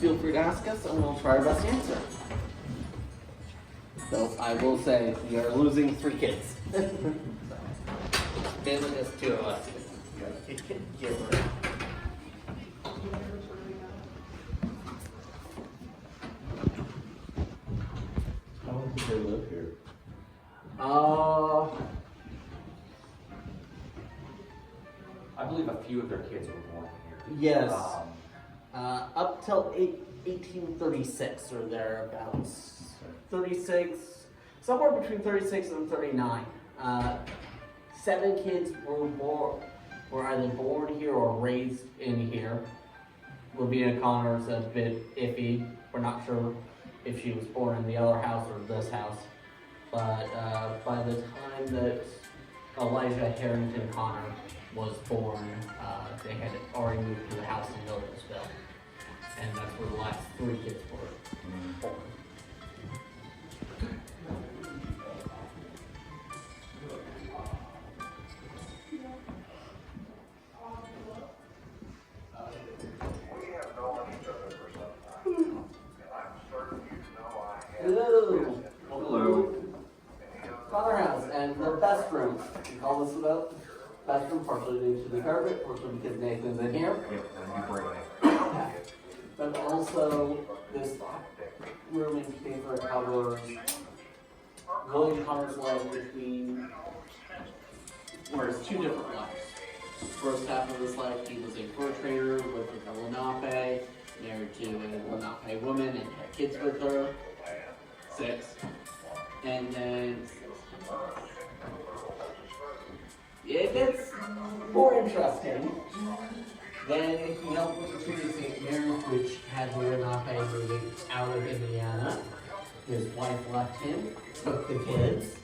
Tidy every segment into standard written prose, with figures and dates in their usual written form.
feel free to ask us and we'll try our best to answer. So I will say we are losing 3 kids. Then just 2 of us. How long did they live here? I believe a few of their kids were born here. Yes. Up till 1836 or thereabouts. 36, somewhere between 36 and 39. 7 kids were either born here or raised in here. Lavina Connor's a bit iffy. We're not sure if she was born in the other house or this house. But by the time that Elijah Harrington Connor was born, they had already moved to the house in Millersville. And that's where the last 3 kids were born. Hello. Hello. Father house and the best room. We call this the best room, partially due to the carpet, partially because Nathan's in here. Yep, and you bring it. But also this room in particular covers William Connor's life between, where it's 2 different lives. First half of his life, he was a fur trader, lived with a Lenape, married to a Lenape woman and had kids with her. 6. And then it gets more interesting. Then he helped with the Treaty of St. Mary's, which had Lenape moving out of Indiana. His wife left him, took the kids.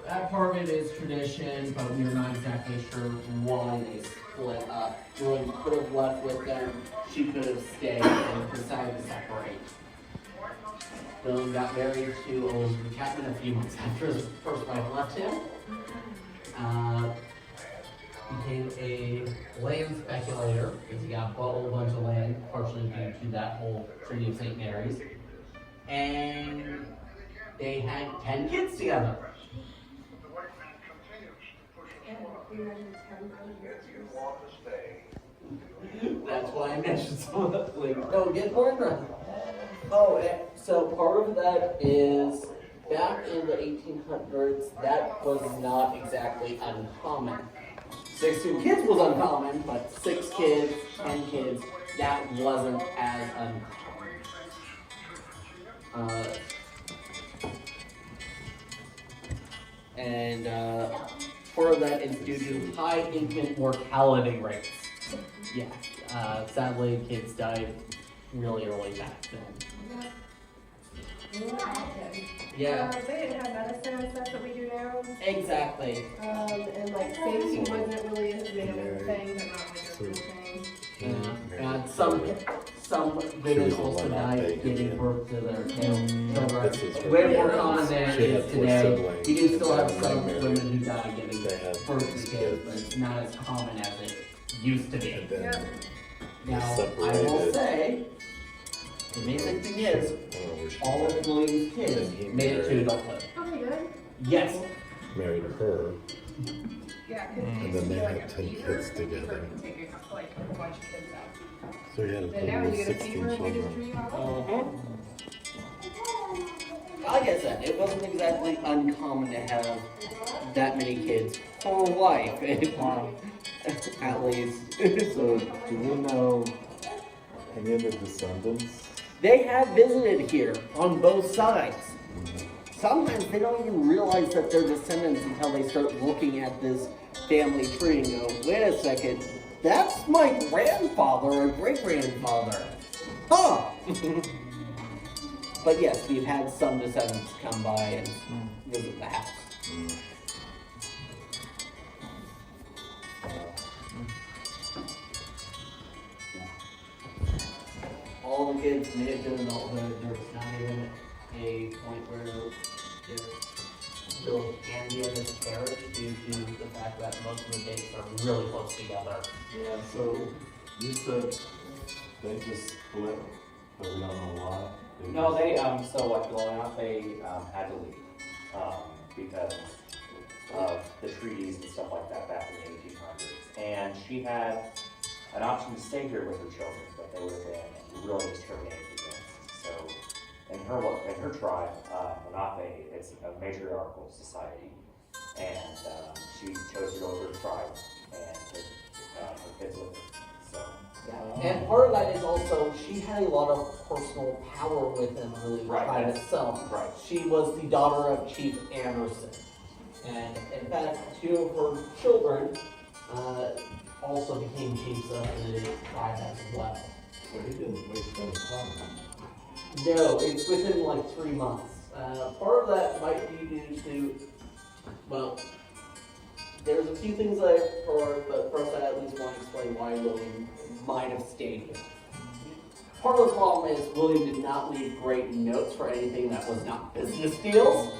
That part of it is tradition, but we're not exactly sure why they split up. Jordan could have left with them, she could have stayed and decided to separate. William got married to Elizabeth Chapman a few months after his first wife left him. Became a land speculator because he got a whole bunch of land, partially due to that whole Treaty of St. Mary's. And they had 10 kids together. That's why I mentioned some of that. Like, no, get more interested. Oh, so part of that is back in the 1800s, that was not exactly uncommon. 16 kids was uncommon, but 6 kids, 10 kids, that wasn't as uncommon. And part of that is due to high infant mortality rates. Yeah, sadly, kids died really early back then. Yeah. They didn't have medicine and stuff that we do now. Exactly. And like safety wasn't really as big of a thing, but not like a real thing. And some women also died giving birth to their children. Way more common than it is today. You do still have some women who die giving birth to kids, but it's not as common as it used to be. Yep. Now, I will say, the amazing thing is, all of William's kids made it to adulthood. Okay, good. Yes. Married her, Yeah. and then they had 10 kids together. Like a bunch of kids out. So he had a And now total you of get a 16 fever, we just children. treat you out. Like I said, it wasn't exactly uncommon to have that many kids per wife, at least. So, do we know any of the descendants? They have visited here on both sides. Sometimes they don't even realize that they're descendants until they start looking at this family tree and go, wait a second, that's my grandfather or great-grandfather. Huh! But yes, we've had some descendants come by and visit the house. All the kids made it to adulthood. There's not even a point where there still can be a miscarriage due to the fact that most of the dates are really close together. Yeah, so you said They just split, but we don't know why. No, they, so like growing up, they, had to leave, because of the treaties and stuff like that back in the 1800s. And she had an option to stay here with her children, but they would have been really discriminated against. So, in her tribe, Lenape, it's a matriarchal society, and, she chose to go with her tribe, and her kids with her, so. Yeah. And part of that is also she had a lot of personal power within the Right, tribe that's- itself. right. She was the daughter of Chief Anderson. And in fact, two of her children also became chiefs of the tribe as well. Well, he didn't waste any time. No, it's within like 3 months. Part of that might be due to, well, there's a few things I've heard, but first I at least want to explain why William might have stayed here. Part of the problem is William did not leave great notes for anything that was not business deals,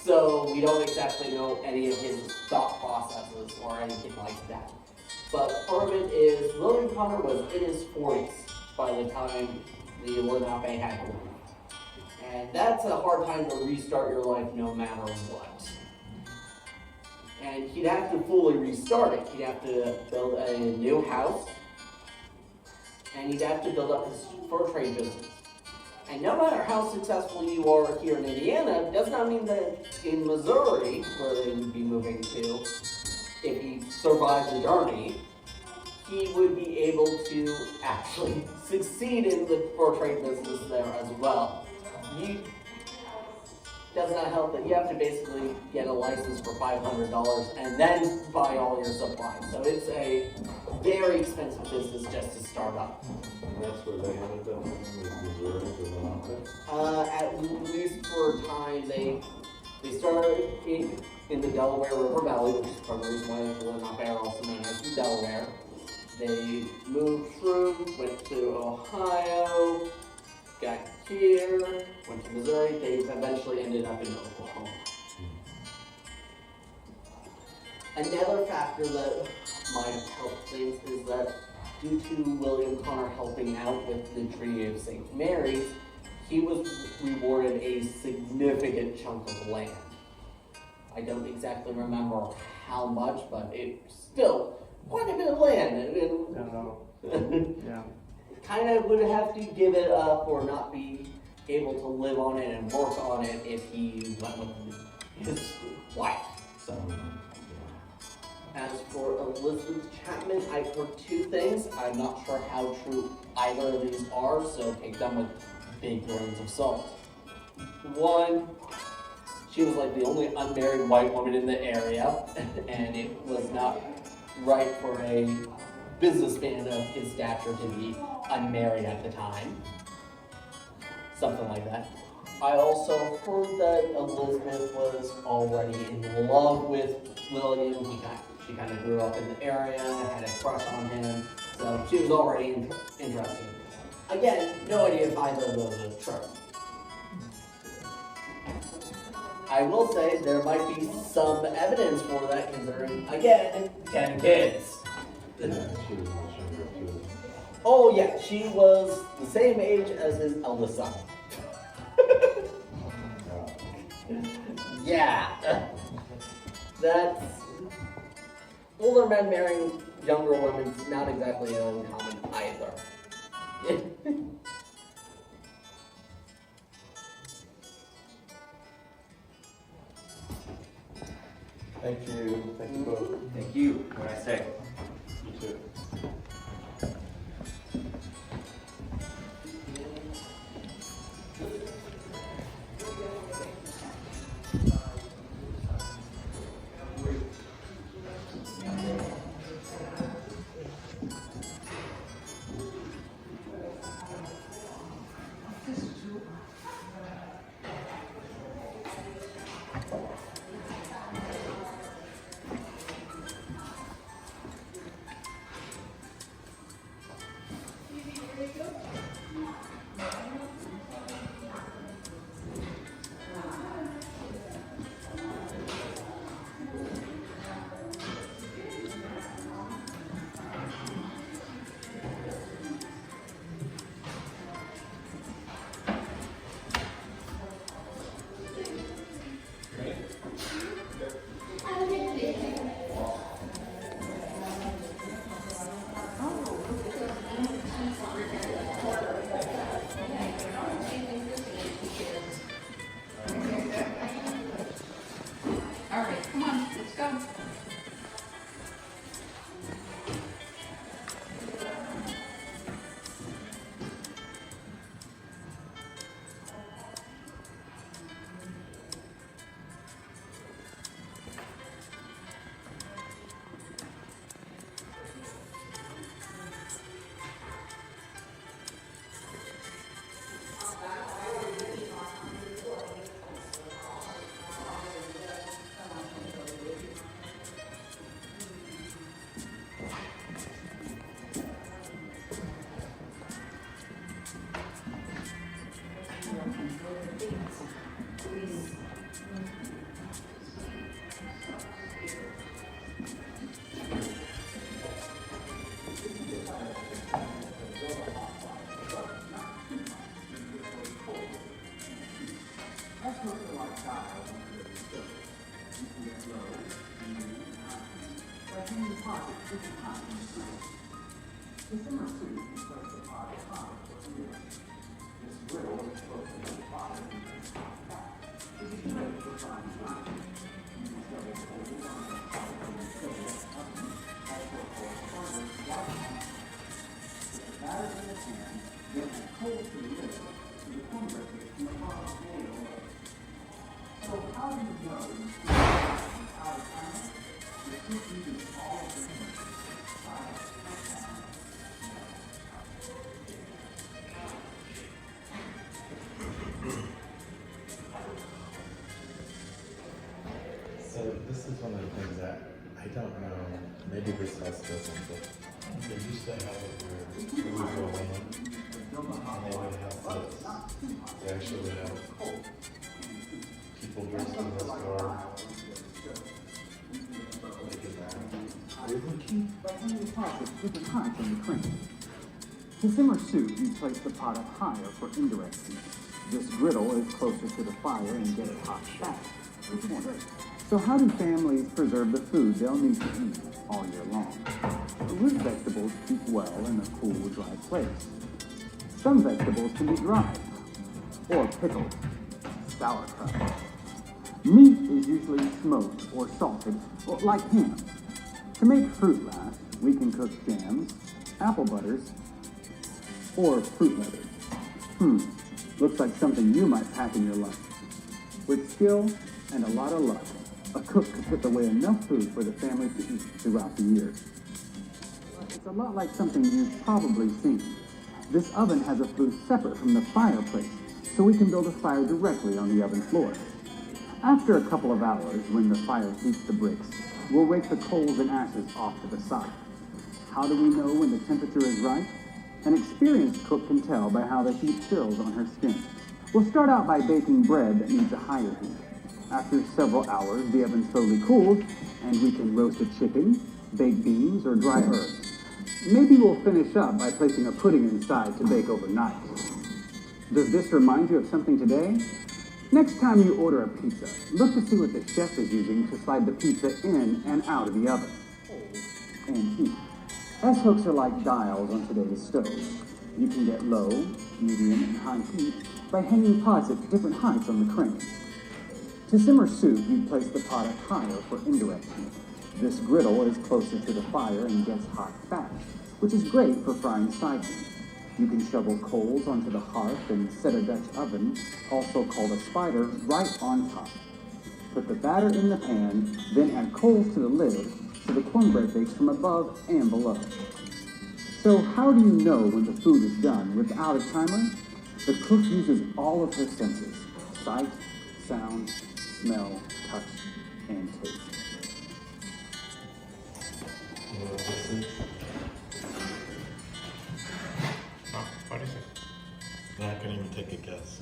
so we don't exactly know any of his thought processes or anything like that. But part of it is William Connor was in his 40s by the time the Lenape had to leave. And that's a hard time to restart your life no matter what. And he'd have to fully restart it. He'd have to build a new house, and he'd have to build up his fur trade business. And no matter how successful you are here in Indiana, does not mean that in Missouri, where they would be moving to, if he survives the journey, he would be able to actually succeed in the fur trade business there as well. Does not help that you have to basically get a license for $500 and then buy all your supplies. So it's a very expensive business just to start up. And that's where they ended up in Missouri to Lenape. At least for a time, they started in the Delaware River Valley, which is part of the reason why the Lenape are also known as the Delaware. They moved through, went to Ohio, got here, went to Missouri. They eventually ended up in Oklahoma. Another factor that might have helped things is that due to William Connor helping out with the Treaty of St. Mary's, he was rewarded a significant chunk of land. I don't exactly remember how much, but it's still quite a bit of land. Yeah. Kind of would have to give it up or not be able to live on it and work on it if he went with his wife. So, as for Elizabeth Chapman, I've heard two things. I'm not sure how true either of these are, so take them with big grains of salt. One, she was like the only unmarried white woman in the area, and it was not right for a businessman of his stature to be unmarried at the time. Something like that. I also heard that Elizabeth was already in love with William. She kind of grew up in the area, had a crush on him, so she was already interested. Again, no idea if either of those is true. I will say there might be some evidence for that considering, again, 10 kids. Yeah, she was much younger too. Oh yeah, she was the same age as his eldest son. Yeah. That's older men marrying younger women, not exactly uncommon either. Thank you. Thank you both. Thank you. Have a nice day. You too. So this is one of the things that I don't know, maybe this house doesn't, but they used to have it where you would go in and they would have this. They actually have people dressed in this garb. By hanging pots at different heights on the crane. To simmer soup, you place the pot up higher for indirect heat. This griddle is closer to the fire and gets hot fast. So how do families preserve the food they'll need to eat all year long? Root vegetables keep well in a cool, dry place. Some vegetables can be dried or pickled, sauerkraut. Meat is usually smoked or salted, like ham. To make fruit last, we can cook jams, apple butters, or fruit leathers. Looks like something you might pack in your lunch. With skill and a lot of luck, a cook could put away enough food for the family to eat throughout the year. It's a lot like something you've probably seen. This oven has a flue separate from the fireplace, so we can build a fire directly on the oven floor. After a couple of hours, when the fire heats the bricks, we'll rake the coals and ashes off to the side. How do we know when the temperature is right? An experienced cook can tell by how the heat feels on her skin. We'll start out by baking bread that needs a higher heat. After several hours, the oven slowly cools, and we can roast a chicken, bake beans, or dry herbs. Maybe we'll finish up by placing a pudding inside to bake overnight. Does this remind you of something today? Next time you order a pizza, look to see what the chef is using to slide the pizza in and out of the oven. And heat. S-hooks are like dials on today's stove. You can get low, medium, and high heat by hanging pots at different heights on the crane. To simmer soup, you place the pot up higher for indirect heat. This griddle is closer to the fire and gets hot fast, which is great for frying side meat. You can shovel coals onto the hearth and set a Dutch oven, also called a spider, right on top. Put the batter in the pan, then add coals to the lid so the cornbread bakes from above and below. So how do you know when the food is done without a timer? The cook uses all of her senses: sight, sound, smell, touch, and taste. You know what this is? What is it? I can't even take a guess.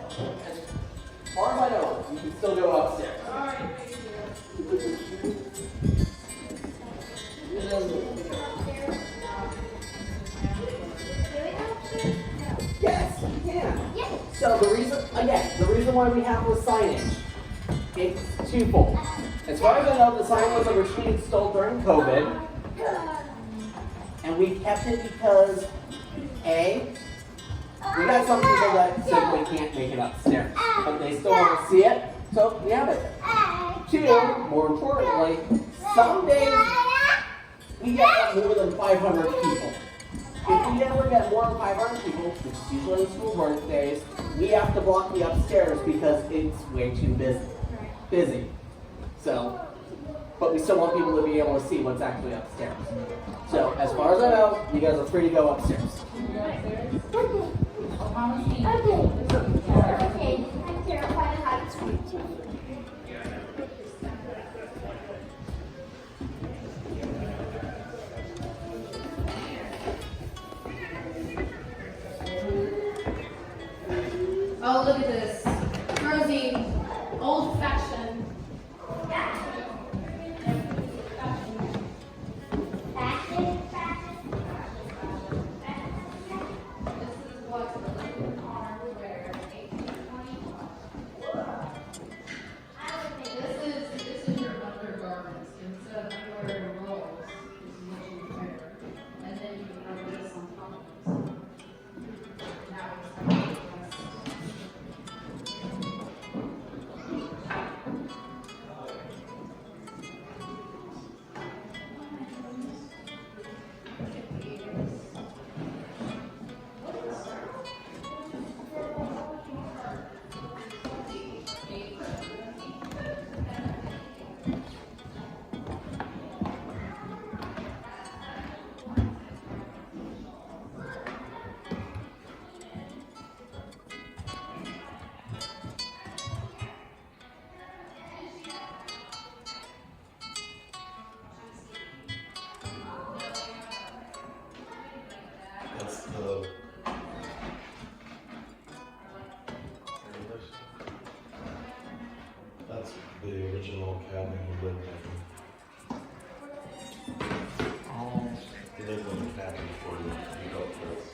As far as I know, you can still go upstairs. Yes, you can. So the reason why we have the signage, it's twofold. As far as I know, the sign was a machine installed during COVID, and we kept it because A, we got some people that simply can't make it upstairs, but they still want to see it, so we have it. Two, more importantly, some days we get more than 500 people. If we ever get more than 500 people, which is usually school birthdays, we have to block the upstairs because it's way too busy. So, but we still want people to be able to see what's actually upstairs. So, as far as I know, you guys are free to go upstairs. Okay. I'm terrified of heights. Oh, look at this. Rosie, old fashioned. This is what the Lincoln Connor would wear in 1820. This is your undergarments. Instead of wearing rolls, this is what you wear. And then you can wear this on top of this. Now it's That's the. That's the original cabin he lived in. He lived in a cabin before he built this.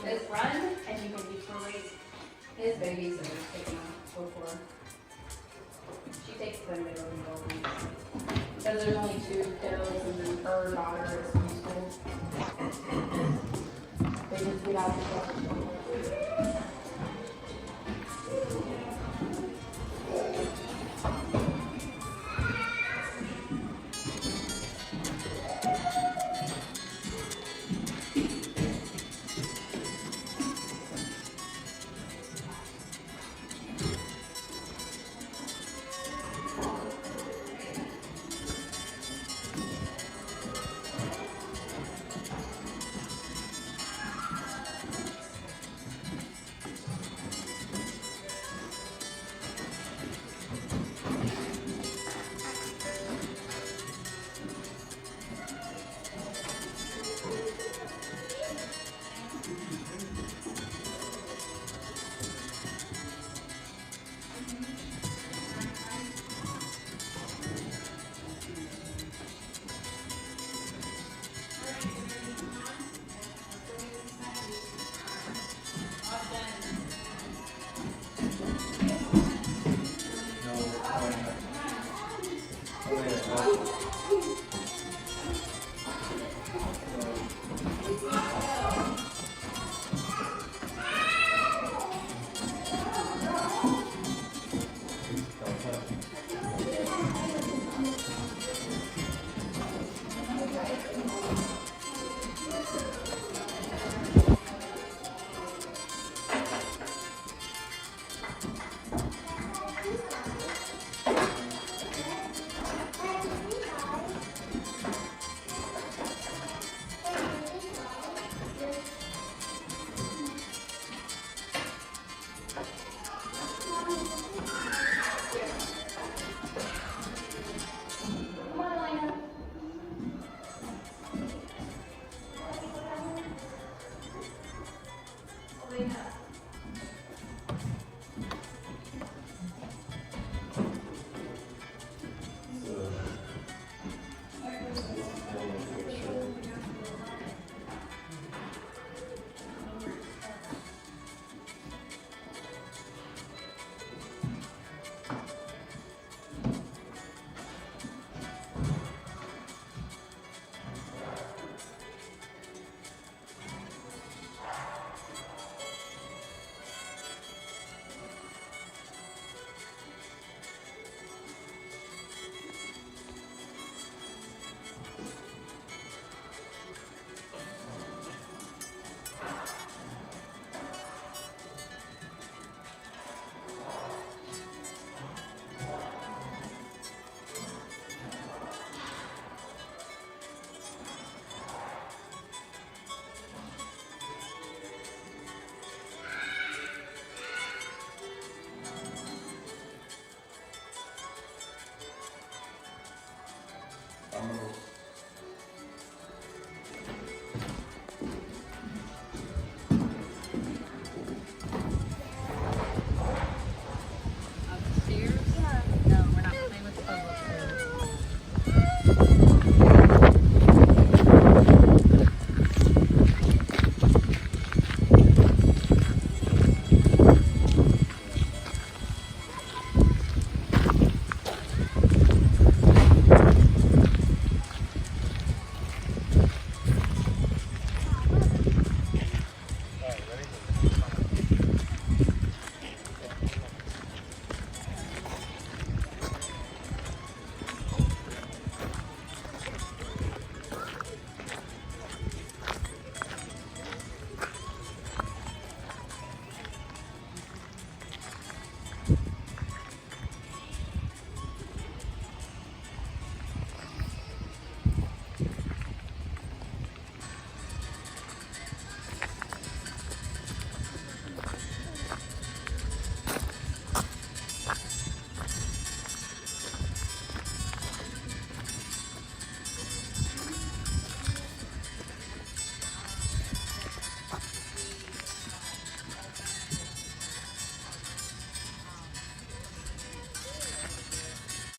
Just run and you can be great. His babies are just taking off before. She takes them to go and go. Because there's only 2 kiddos and then her daughter is in school. They just get out of the